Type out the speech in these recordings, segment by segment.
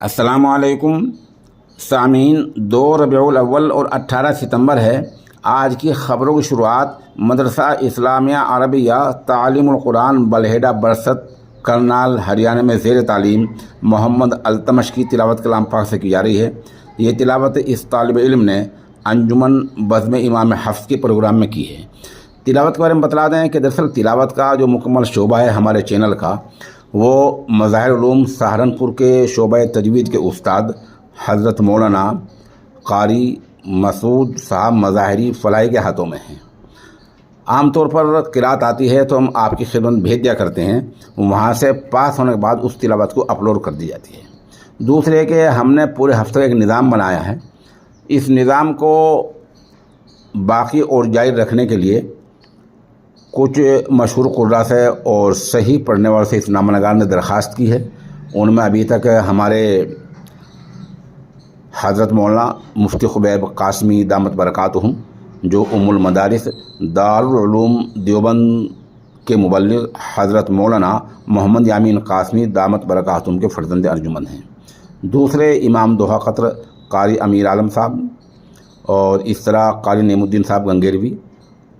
अस्सलामुअलैकुम सामीन। 2 रबीउल अव्वल और 18 सितंबर है। आज की ख़बरों की शुरुआत मदरसा इस्लामिया अरबिया तालीमुल कुरान बलहेड़ा बरसत करनाल हरियाणा में ज़ेर तालीम मोहम्मद अल्तमश की तिलावत कलाम पाक से की जा रही है। ये तिलावत इस तालिब इल्म ने अंजुमन बज़्म इमाम हफ्स के प्रोग्राम में की है। तिलावत के बारे में बतला दें कि दरअसल तिलावत का जो मुकम्मल शोबा है हमारे चैनल का, वो मज़ाहिर उलूम सहारनपुर के शोबा तजवीद के उस्ताद हज़रत मौलाना कारी मसूद साहब मज़ाहिरी फ़लाई के हाथों में हैं। आम तौर पर क़िरात आती है तो हम आपकी खिदमत भेज दिया करते हैं, वहाँ से पास होने के बाद उस तिलावत को अपलोड कर दी जाती है। दूसरे के हमने पूरे हफ्ते का एक निज़ाम बनाया है। इस निज़ाम को बाकी और जारी रखने के लिए कुछ मशहूर कुर्रा से और सही पढ़ने वालों से इस नामनगार ने दरख्वास्त की है। उनमें अभी तक हमारे हज़रत मौलाना मुफ्ती खुबैब कासमी दामत बरकातुहुम, जो उम्मुल मदारिस दारुल उलूम देवबंद के मुबल्लिग हज़रत मौलाना मोहम्मद यामीन कासमी दामत बरकातुहुम के फ़र्जंद अर्जुमन हैं। दूसरे इमाम दोहा कतर कारी अमीर आलम साहब, और इस तरह कारी नेमुद्दीन साहब गंगेरवी,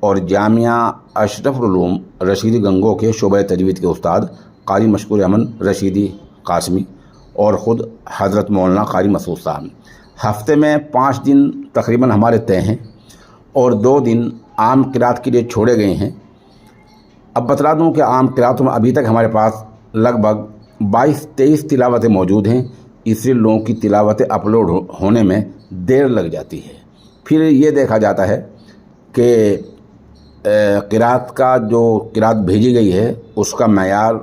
और जामिया अशरफुल उलूम रशीदी गंगो के शोबा तजवीद के उस्ताद कारी मशकूर अमन रशीदी कासमी, और ख़ुद हज़रत मौलाना कारी मसूद साहब। हफ्ते में 5 दिन तकरीबन हमारे तय हैं और 2 दिन आम क़िरात के लिए छोड़े गए हैं। अब बतला दूँ कि आम क़िरातों में अभी तक हमारे पास लगभग 22-23 तिलावतें मौजूद हैं, इसलिए लोगों की तिलावतें अपलोड होने में देर लग जाती है। फिर ये देखा जाता है कि क़िरात का जो क़िरात भेजी गई है उसका मयार,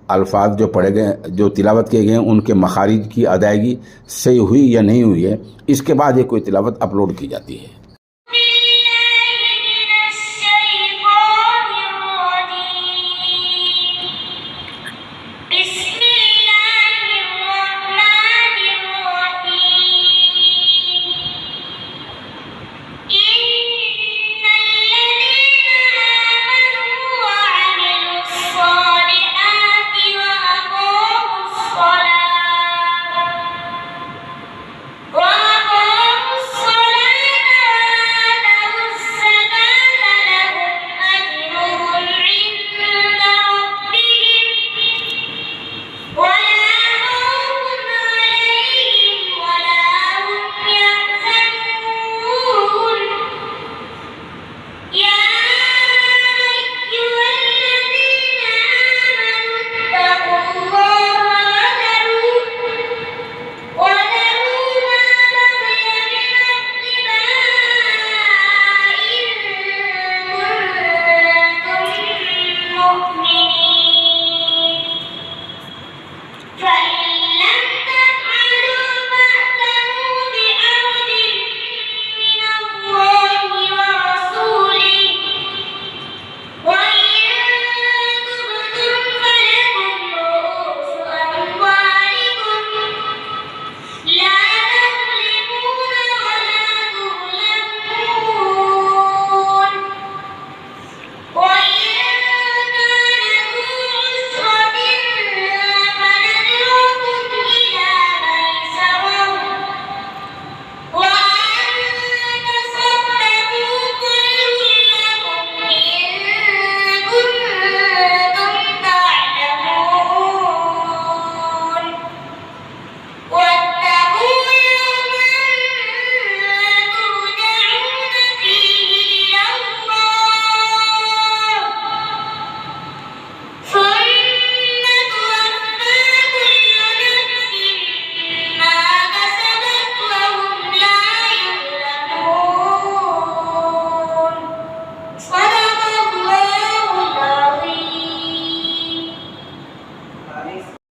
अल्फाज जो पढ़े गए, जो तिलावत किए गए हैं, उनके मखारिज की अदायगी सही हुई या नहीं हुई है, इसके बाद ये कोई तिलावत अपलोड की जाती है।